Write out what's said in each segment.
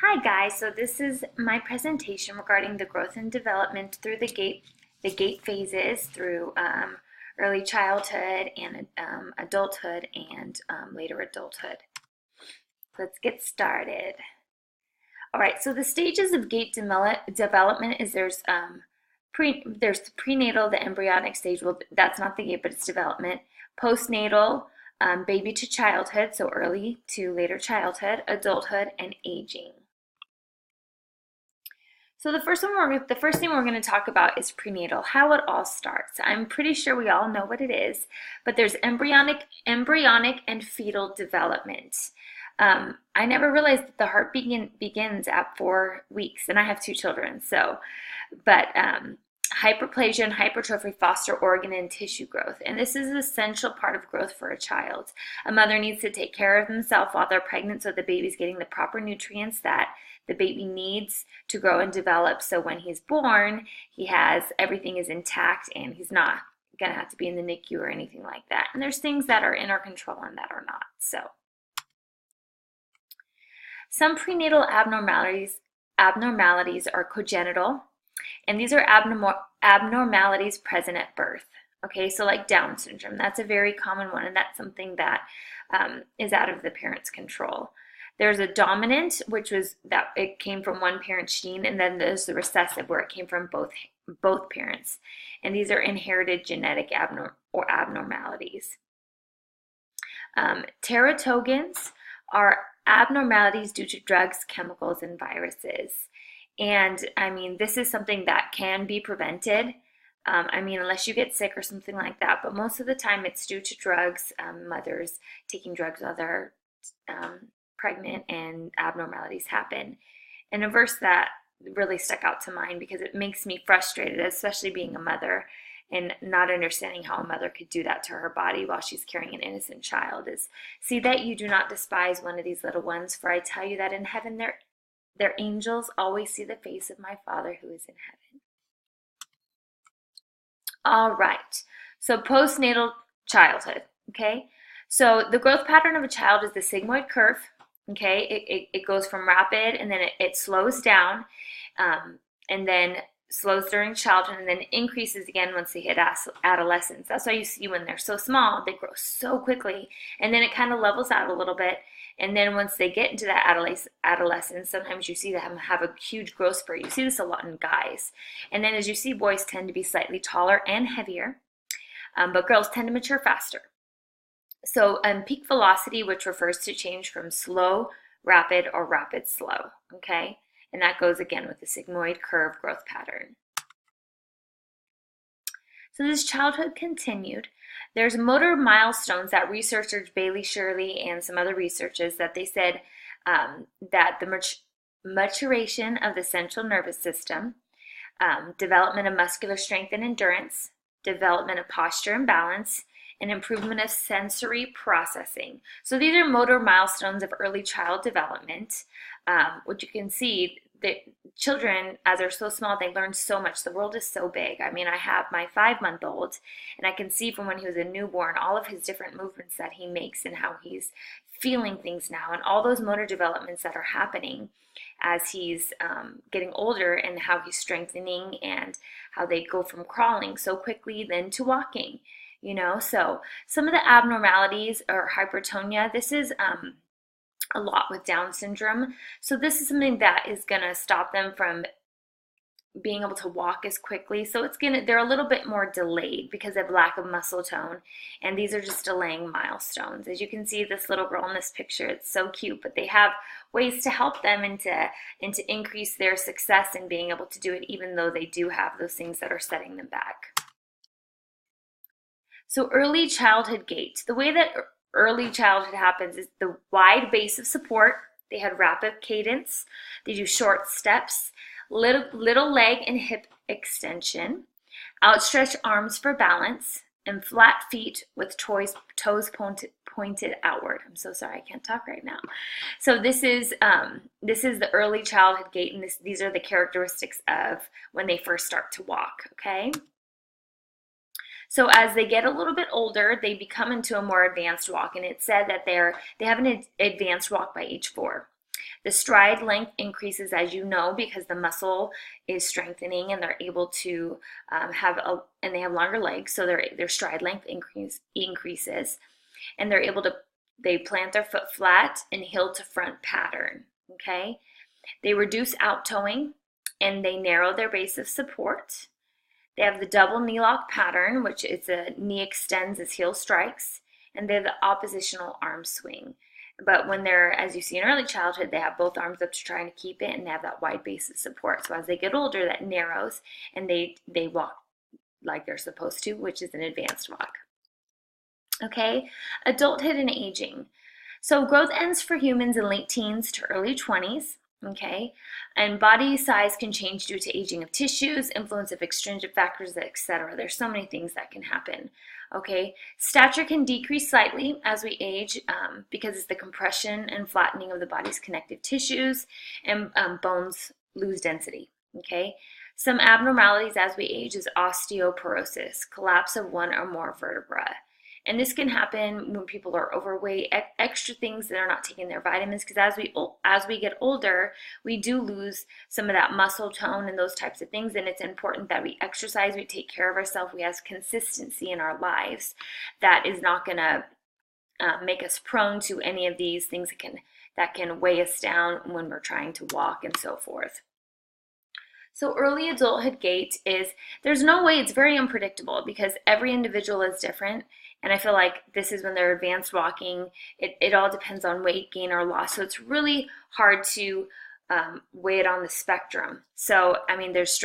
Hi guys, so this is my presentation regarding the growth and development through the gait phases through early childhood and adulthood and later adulthood. Let's get started. All right, so the stages of gait development is there's the prenatal, the embryonic stage. Well, that's not the gait, but it's development. Postnatal, baby to childhood, so early to later childhood, adulthood, and aging. So the first thing we're going to talk about is prenatal, how it all starts. I'm pretty sure we all know what it is, but there's embryonic and fetal development. I never realized that the heart begins at 4 weeks, and I have 2 children. But hyperplasia and hypertrophy foster organ and tissue growth, and this is an essential part of growth for a child. A mother needs to take care of themselves while they're pregnant so the baby's getting the proper nutrients that the baby needs to grow and develop. So when he's born, everything is intact and he's not going to have to be in the NICU or anything like that. And there's things that are in our control and that are not. So some prenatal abnormalities are congenital, and these are abnormalities present at birth. Okay, so like Down syndrome, that's a very common one, and that's something that is out of the parent's control. There's a dominant, which was that it came from one parent's gene, and then there's the recessive, where it came from both parents. And these are inherited genetic abnormalities. Teratogens are abnormalities due to drugs, chemicals, and viruses. And I mean, this is something that can be prevented. Unless you get sick or something like that, but most of the time it's due to drugs, mothers taking drugs while they're pregnant, and abnormalities happen. And a verse that really stuck out to mind because it makes me frustrated, especially being a mother and not understanding how a mother could do that to her body while she's carrying an innocent child, is see that you do not despise one of these little ones, for I tell you that in heaven their angels always see the face of my Father who is in heaven. All right, so postnatal childhood, okay? So the growth pattern of a child is the sigmoid curve, okay? It goes from rapid, and then it slows down, and then slows during childhood, and then increases again once they hit adolescence. That's why you see when they're so small, they grow so quickly, and then it kind of levels out a little bit. And then once they get into that adolescence, sometimes you see them have a huge growth spurt. You see this a lot in guys. And then as you see, boys tend to be slightly taller and heavier, but girls tend to mature faster. So peak velocity, which refers to change from slow, rapid, or rapid, slow, okay? And that goes again with the sigmoid curve growth pattern. So this childhood continued. There's motor milestones that researchers Bailey Shirley and some other researchers that they said that the maturation of the central nervous system, development of muscular strength and endurance, development of posture and balance, and improvement of sensory processing. So these are motor milestones of early child development, which you can see that children, as they're so small, they learn so much. The world is so big. I mean, I have my 5-month-old, and I can see from when he was a newborn all of his different movements that he makes and how he's feeling things now, and all those motor developments that are happening as he's getting older, and how he's strengthening, and how they go from crawling so quickly then to walking. So some of the abnormalities are hypertonia. This is a lot with Down syndrome. So this is something that is going to stop them from being able to walk as quickly. So they're a little bit more delayed because of lack of muscle tone. And these are just delaying milestones. As you can see, this little girl in this picture, it's so cute, but they have ways to help them and to increase their success in being able to do it, even though they do have those things that are setting them back. So early childhood gait. The way that early childhood happens is the wide base of support. They had rapid cadence. They do short steps, little leg and hip extension, outstretched arms for balance, and flat feet with toes pointed outward. I'm so sorry, I can't talk right now. So this is the early childhood gait, and these are the characteristics of when they first start to walk, okay? So as they get a little bit older, they become into a more advanced walk, and it said that they have an advanced walk by age 4. The stride length increases, as you know, because the muscle is strengthening and they're able to and they have longer legs, so their stride length increases, and they plant their foot flat and heel to front pattern. Okay, they reduce out toeing and they narrow their base of support. They have the double knee lock pattern, which is a knee extends as heel strikes, and they have the oppositional arm swing. But when they're, as you see in early childhood, they have both arms up to try and keep it, and they have that wide base of support. So as they get older, that narrows, and they walk like they're supposed to, which is an advanced walk. Okay, adulthood and aging. So growth ends for humans in late teens to early 20s. Okay, and body size can change due to aging of tissues, influence of extrinsic factors, etc. There's so many things that can happen. Okay, stature can decrease slightly as we age because it's the compression and flattening of the body's connective tissues, and bones lose density. Okay, some abnormalities as we age is osteoporosis, collapse of one or more vertebrae. And this can happen when people are overweight, extra things that are not taking their vitamins, because as we get older, we do lose some of that muscle tone and those types of things, and it's important that we exercise, we take care of ourselves, we have consistency in our lives. That is not going to make us prone to any of these things that can weigh us down when we're trying to walk and so forth. So early adulthood gait there's no way, it's very unpredictable because every individual is different. And I feel like this is when they're advanced walking. It all depends on weight gain or loss. So it's really hard to weigh it on the spectrum. So, I mean, there's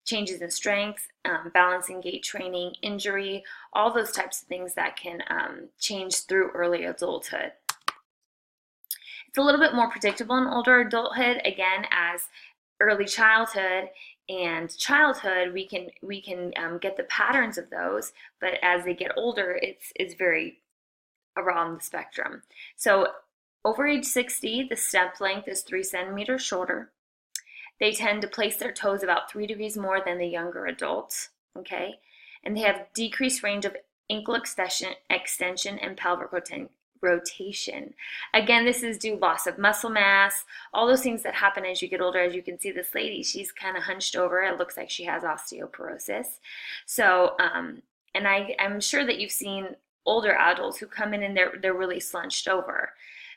changes in strength, balance and gait training, injury, all those types of things that can change through early adulthood. It's a little bit more predictable in older adulthood, again, as early childhood and childhood, we can get the patterns of those, but as they get older, it's very around the spectrum. So over age 60, the step length is 3 centimeters shorter. They tend to place their toes about 3 degrees more than the younger adults, okay? And they have decreased range of ankle extension and pelvic rotation. Again, this is due loss of muscle mass, all those things that happen as you get older. As you can see, this lady, she's kind of hunched over. It looks like she has osteoporosis. So, and I'm sure that you've seen older adults who come in and they're really slunched over.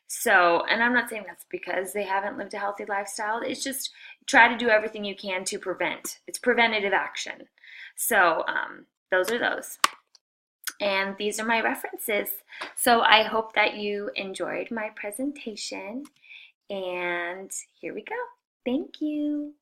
So, and I'm not saying that's because they haven't lived a healthy lifestyle. It's just try to do everything you can to prevent. It's preventative action. So, those are those. And these are my references. So I hope that you enjoyed my presentation. And here we go. Thank you.